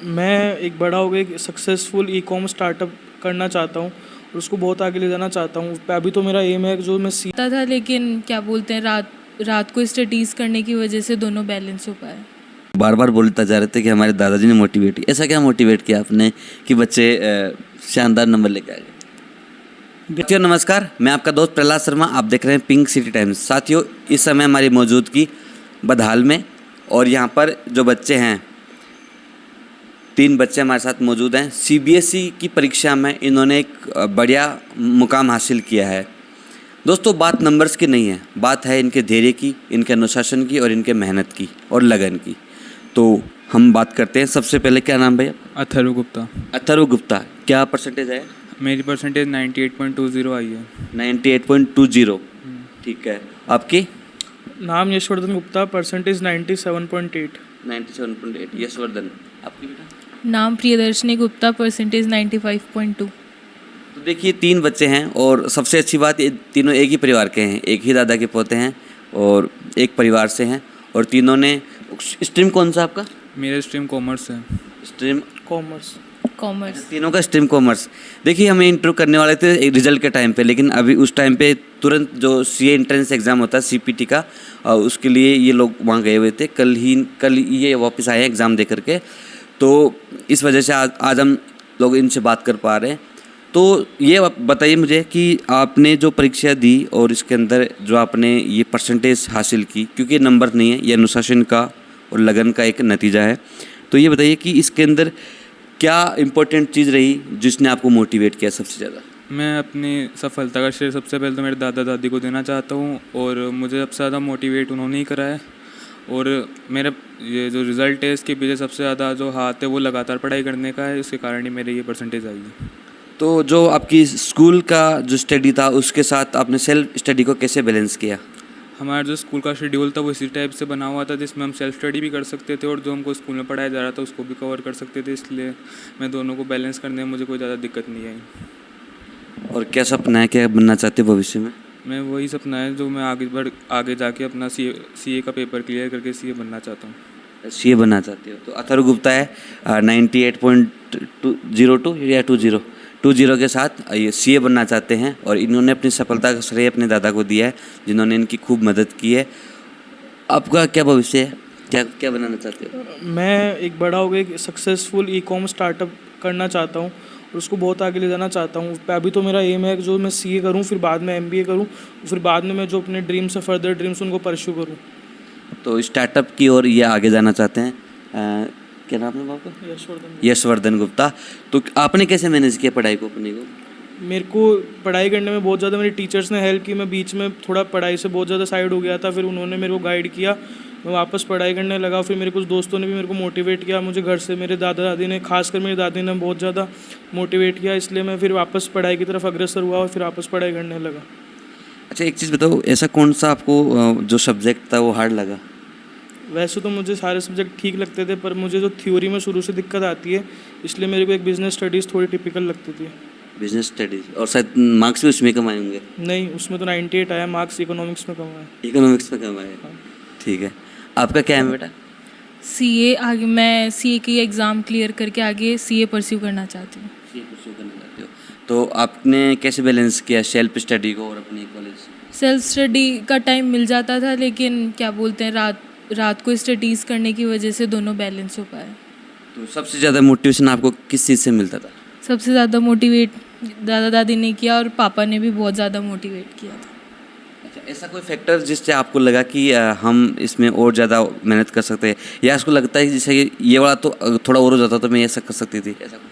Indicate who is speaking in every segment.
Speaker 1: मैं एक बड़ा हो गया एक सक्सेसफुल ई कॉमर्स स्टार्टअप करना चाहता हूँ और उसको बहुत आगे ले जाना चाहता हूँ। अभी तो मेरा एम है जो मैं
Speaker 2: पता था, लेकिन क्या बोलते हैं, रात रात को स्टडीज़ करने की वजह से दोनों बैलेंस हो पाए।
Speaker 3: बार बार बोलता जा रहे थे कि हमारे दादाजी ने मोटिवेट किया। ऐसा क्या मोटिवेट किया आपने कि बच्चे शानदार नंबर लेके आ गए? साथियों नमस्कार, मैं आपका दोस्त प्रहलाद शर्मा। आप देख रहे हैं पिंक सिटी टाइम्स। साथियों, इस समय हमारी मौजूदगी बदहाल में, और यहाँ पर जो बच्चे हैं 3 बच्चे हमारे साथ मौजूद हैं। सीबीएसई की परीक्षा में इन्होंने एक बढ़िया मुकाम हासिल किया है। दोस्तों, बात नंबर्स की नहीं है, बात है इनके धैर्य की, इनके अनुशासन की और इनके मेहनत की और लगन की। तो हम बात करते हैं। सबसे पहले क्या नाम भैया?
Speaker 4: अथर्व गुप्ता।
Speaker 3: अथर्व गुप्ता, क्या परसेंटेज है?
Speaker 4: मेरी परसेंटेज 98.20 आई है।
Speaker 3: 98.20। ठीक है, आपकी?
Speaker 1: नाम यशवर्धन गुप्ता, परसेंटेज 97.8।
Speaker 3: 97.8। यशवर्धन, आपकी बेटा?
Speaker 2: नाम प्रियदर्शनी गुप्ता, परसेंटेज 95.2।
Speaker 3: तो देखिए 3 बच्चे हैं, और सबसे अच्छी बात ये तीनों एक ही परिवार के हैं, एक ही दादा के पोते हैं और एक परिवार से हैं। और तीनों ने स्ट्रीम कौन सा आपका?
Speaker 4: मेरा स्ट्रीम कॉमर्स है।
Speaker 3: Stream
Speaker 1: commerce.
Speaker 2: कॉमर्स।
Speaker 3: तीनों का स्ट्रीम कॉमर्स। देखिए हमें इंटरव्यू करने वाले थे एक रिजल्ट के टाइम पे, लेकिन अभी उस टाइम पे तुरंत जो सीए एंट्रेंस एग्ज़ाम होता है सीपीटी का, उसके लिए ये लोग वहाँ गए हुए थे। कल ये वापस आए हैं एग्ज़ाम दे करके। तो इस वजह से आज हम लोग इनसे बात कर पा रहे हैं। तो ये बताइए मुझे कि आपने जो परीक्षा दी और इसके अंदर जो आपने ये परसेंटेज हासिल की, क्योंकि ये नंबर नहीं है, ये अनुशासन का और लगन का एक नतीजा है। तो ये बताइए कि इसके अंदर क्या इम्पोर्टेंट चीज़ रही जिसने आपको मोटिवेट किया सबसे ज़्यादा?
Speaker 4: मैं अपनी सफलता का श्रेय सबसे पहले तो मेरे दादा दादी को देना चाहता हूँ, और मुझे सबसे ज़्यादा मोटिवेट उन्होंने ही करा है। और मेरा ये जो रिज़ल्ट है इसके पीछे सबसे ज़्यादा जो हाथ है वो लगातार पढ़ाई करने का है, इसके कारण ही मेरे ये परसेंटेज आई है।
Speaker 3: तो जो आपकी स्कूल का जो स्टडी था उसके साथ आपने सेल्फ स्टडी को कैसे बैलेंस किया?
Speaker 4: हमारा जो स्कूल का शेड्यूल था वो इसी टाइप से बना हुआ था, जिसमें हम सेल्फ स्टडी भी कर सकते थे और जो हमको स्कूल में पढ़ाया जा रहा था उसको भी कवर कर सकते थे। इसलिए मैं दोनों को बैलेंस करने में मुझे कोई ज़्यादा दिक्कत नहीं आई।
Speaker 3: और क्या सपना है, क्या बनना चाहते हो भविष्य में?
Speaker 4: मैं वही सपना है जो मैं आगे जाके अपना सीए का पेपर क्लियर करके सीए बनना चाहता हूँ।
Speaker 3: सीए बनना चाहते हो? तो अथर्व गुप्ता है 98.02 या 20 के साथ ये सीए बनना चाहते हैं, और इन्होंने अपनी सफलता का श्रेय अपने दादा को दिया है जिन्होंने इनकी खूब मदद की है। आपका क्या भविष्य है, क्या क्या बनाना चाहते हो?
Speaker 1: मैं एक बड़ा हो गया एक सक्सेसफुल ई कॉमर्स स्टार्टअप करना चाहता हूँ और उसको बहुत आगे ले जाना चाहता हूँ। अभी तो मेरा एम है जो मैं सीए करूँ, फिर बाद में एमबीए करूँ, फिर बाद में मैं जो अपने ड्रीम्स है फर्दर ड्रीम्स उनको परस्यू करूँ।
Speaker 3: तो स्टार्टअप की ओर ये आगे जाना चाहते हैं। क्या नाम है आपका?
Speaker 1: यशवर्धन।
Speaker 3: यशवर्धन गुप्ता। तो आपने कैसे मैनेज किया पढ़ाई को अपने को?
Speaker 1: मेरे को पढ़ाई करने में बहुत ज़्यादा मेरे टीचर्स ने हेल्प की। मैं बीच में थोड़ा पढ़ाई से बहुत ज़्यादा साइड हो गया था, फिर उन्होंने मेरे को गाइड किया, मैं वापस पढ़ाई करने लगा। फिर मेरे कुछ दोस्तों ने भी मेरे को मोटिवेट किया, मुझे घर से मेरे दादा दादी ने, खासकर मेरी दादी ने बहुत ज़्यादा मोटिवेट किया। इसलिए मैं फिर वापस पढ़ाई की तरफ अग्रसर हुआ और फिर वापस पढ़ाई करने लगा।
Speaker 3: अच्छा, एक चीज़ बताओ, ऐसा कौन सा आपको जो सब्जेक्ट था वो हार्ड लगा?
Speaker 1: वैसे तो मुझे सारे सब्जेक्ट ठीक लगते थे, पर मुझे जो थ्योरी में शुरू से दिक्कत आती है, इसलिए मेरे को एक बिजनेस स्टडीज़ थोड़ी टिपिकल लगती थी।
Speaker 3: बिजनेस स्टडीज, और शायद मार्क्स भी उसमें कम आए होंगे?
Speaker 1: नहीं, उसमें तो 98 आया, मार्क्स इकोनॉमिक्स में कम आया।
Speaker 3: इकोनॉमिक्स में कम आए? ठीक है। आपका क्या है बेटा?
Speaker 2: सीए आगे, मैं सीए की एग्ज़ाम क्लियर करके आगे सीए परस्यू करना चाहती हूँ।
Speaker 3: सीए परस्यू करना चाहते हो? तो आपने कैसे बैलेंस किया सेल्फ स्टडी को और अपनी कॉलेज?
Speaker 2: सेल्फ स्टडी का टाइम मिल जाता था, लेकिन क्या बोलते हैं, रात को स्टडीज़ करने की वजह से दोनों बैलेंस हो पाए।
Speaker 3: तो सबसे ज़्यादा मोटिवेशन आपको किस चीज़ से मिलता था?
Speaker 2: सबसे ज़्यादा मोटिवेट दादा दादी ने किया और पापा ने भी बहुत ज़्यादा मोटिवेट किया था।
Speaker 3: अच्छा, ऐसा कोई फैक्टर जिससे आपको लगा कि हम इसमें और ज़्यादा मेहनत कर सकते हैं, या आपको लगता है कि जैसे ये वाला तो थोड़ा और हो जाता तो मैं ऐसा कर सकती थी, ऐसा कुछ?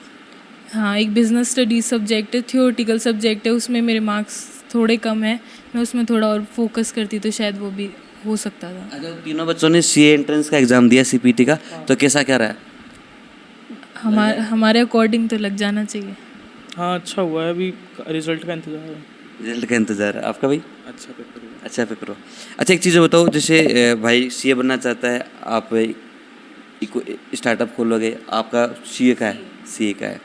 Speaker 2: हाँ, एक बिजनेस स्टडीज सब्जेक्ट है, थियोरेटिकल सब्जेक्ट है, उसमें मेरे मार्क्स थोड़े कम है, मैं उसमें थोड़ा और फोकस करती तो शायद वो भी हो सकता था।
Speaker 3: अच्छा, तीनों बच्चों ने सीए एंट्रेंस का एग्ज़ाम दिया, सीपीटी का, तो कैसा क्या रहा?
Speaker 2: हमारे अकॉर्डिंग तो लग जाना चाहिए।
Speaker 1: हाँ, अच्छा हुआ है, अभी रिजल्ट का इंतज़ार है।
Speaker 3: रिजल्ट का इंतज़ार है। आपका भाई?
Speaker 4: अच्छा पेपर हुआ।
Speaker 3: अच्छा पेपर हो। अच्छा, एक चीज़ बताओ, जैसे भाई सीए बनना चाहता है, आप स्टार्टअप खोलोगे, आपका सीए का है, सीए का है।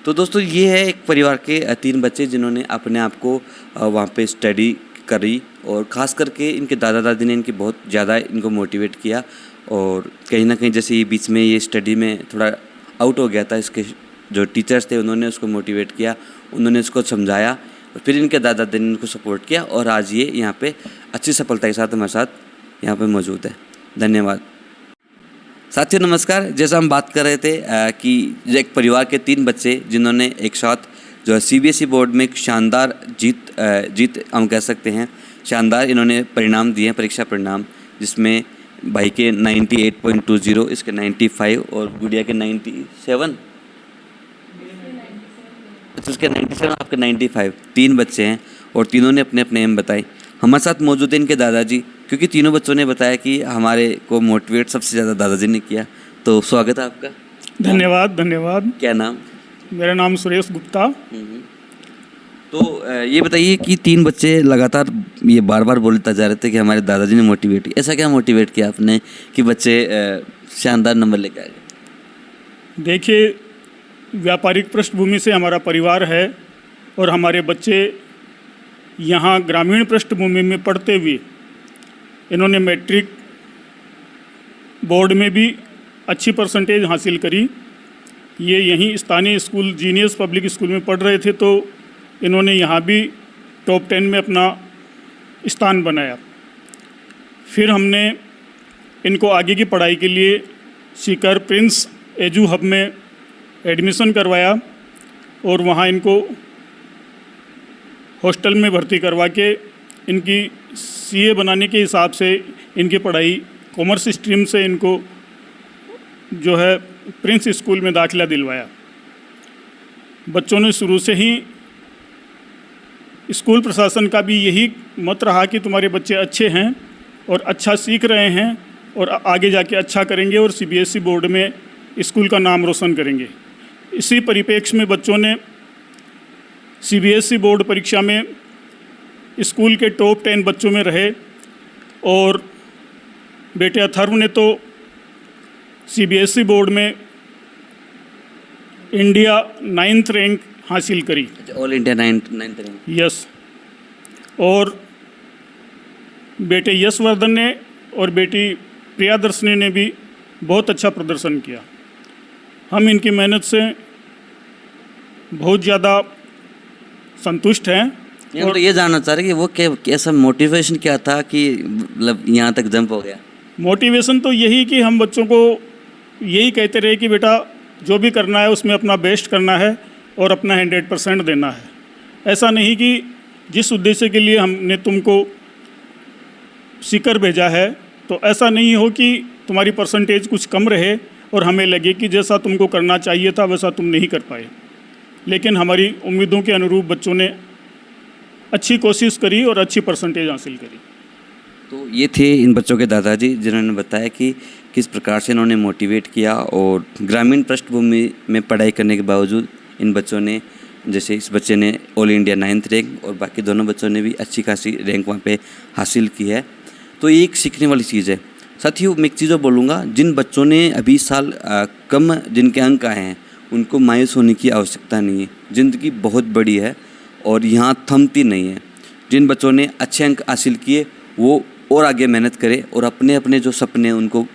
Speaker 3: तो दोस्तों, ये है एक परिवार के 3 बच्चे जिन्होंने अपने आप को वहाँ पे स्टडी करी, और ख़ास करके इनके दादा दादी ने इनकी बहुत ज़्यादा इनको मोटिवेट किया। और कहीं ना कहीं जैसे ये बीच में ये स्टडी में थोड़ा आउट हो गया था, इसके जो टीचर्स थे उन्होंने उसको मोटिवेट किया, उन्होंने उसको समझाया और फिर इनके दादा दादी ने इनको सपोर्ट किया और आज ये यहाँ पे अच्छी सफलता के साथ हमारे साथ यहाँ पे मौजूद है। धन्यवाद। साथियों नमस्कार। जैसा हम बात कर रहे थे कि एक परिवार के 3 बच्चे जिन्होंने एक साथ जो है CBSE बोर्ड में एक शानदार जीत हम कह सकते हैं, शानदार इन्होंने परिणाम दिए हैं, परीक्षा परिणाम, जिसमें भाई के 98.20, इसके 95 और गुड़िया के 97, तो उसके 97, आपके 95। 3 बच्चे हैं और तीनों ने अपने अपने एम बताए। हमारे साथ मौजूद हैं इनके दादाजी, क्योंकि तीनों बच्चों ने बताया कि हमारे को मोटिवेट सबसे ज़्यादा दादाजी ने किया। तो स्वागत है आपका।
Speaker 5: धन्यवाद धन्यवाद।
Speaker 3: क्या नाम?
Speaker 5: मेरा नाम सुरेश गुप्ता।
Speaker 3: तो ये बताइए कि 3 बच्चे लगातार ये बार बार बोलता जा रहे थे कि हमारे दादाजी ने मोटिवेट किया। ऐसा क्या मोटिवेट किया आपने कि बच्चे शानदार नंबर लेकर आ गए?
Speaker 5: देखिए, व्यापारिक पृष्ठभूमि से हमारा परिवार है और हमारे बच्चे यहाँ ग्रामीण पृष्ठभूमि में पढ़ते हुए इन्होंने मैट्रिक बोर्ड में भी अच्छी परसेंटेज हासिल करी। ये यहीं स्थानीय स्कूल जीनियस पब्लिक स्कूल में पढ़ रहे थे, तो इन्होंने यहाँ भी टॉप 10 में अपना स्थान बनाया। फिर हमने इनको आगे की पढ़ाई के लिए सीकर प्रिंस एजू हब में एडमिशन करवाया और वहाँ इनको हॉस्टल में भर्ती करवा के इनकी CA बनाने के हिसाब से इनकी पढ़ाई कॉमर्स स्ट्रीम से इनको जो है प्रिंस स्कूल में दाखिला दिलवाया। बच्चों ने शुरू से ही, स्कूल प्रशासन का भी यही मत रहा कि तुम्हारे बच्चे अच्छे हैं और अच्छा सीख रहे हैं और आगे जाके अच्छा करेंगे और CBSE बोर्ड में स्कूल का नाम रोशन करेंगे। इसी परिप्रेक्ष्य में बच्चों ने CBSE बोर्ड परीक्षा में स्कूल के टॉप 10 बच्चों में रहे और बेटे अथर्व ने तो CBSE बोर्ड में इंडिया 9th रैंक हासिल करी।
Speaker 3: All India 9th rank.
Speaker 5: Yes. और बेटे यशवर्धन ने और बेटी प्रियादर्शनी ने भी बहुत अच्छा प्रदर्शन किया। हम इनकी मेहनत से बहुत ज़्यादा संतुष्ट हैं।
Speaker 3: और तो ये जानना चाह रहे कि वो कैसा मोटिवेशन क्या था कि मतलब यहाँ तक जंप हो गया?
Speaker 5: मोटिवेशन तो यही कि हम बच्चों को यही कहते रहे कि बेटा जो भी करना है उसमें अपना बेस्ट करना है और अपना 100% देना है। ऐसा नहीं कि जिस उद्देश्य के लिए हमने तुमको सीकर भेजा है तो ऐसा नहीं हो कि तुम्हारी परसेंटेज कुछ कम रहे और हमें लगे कि जैसा तुमको करना चाहिए था वैसा तुम नहीं कर पाए। लेकिन हमारी उम्मीदों के अनुरूप बच्चों ने अच्छी कोशिश करी और अच्छी परसेंटेज हासिल करी।
Speaker 3: तो ये थे इन बच्चों के दादाजी, जिन्होंने बताया कि किस प्रकार से इन्होंने मोटिवेट किया और ग्रामीण पृष्ठभूमि में पढ़ाई करने के बावजूद इन बच्चों ने, जैसे इस बच्चे ने ऑल इंडिया 9th रैंक और बाकी दोनों बच्चों ने भी अच्छी खासी रैंक वहाँ पे हासिल की है। तो ये एक सीखने वाली चीज़ है। साथियों मैं एक चीज़ और बोलूँगा, जिन बच्चों ने अभी साल कम जिनके अंक आए हैं उनको मायूस होने की आवश्यकता नहीं है। ज़िंदगी बहुत बड़ी है और यहाँ थमती नहीं है। जिन बच्चों ने अच्छे अंक हासिल किए वो और आगे मेहनत करें और अपने अपने जो सपने हैं उनको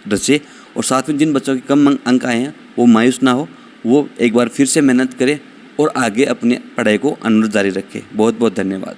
Speaker 3: रचे, और साथ में जिन बच्चों के कम अंक आए हैं वो मायूस ना हो, वो एक बार फिर से मेहनत करें और आगे अपनी पढ़ाई को अनुरूप जारी रखें। बहुत बहुत धन्यवाद।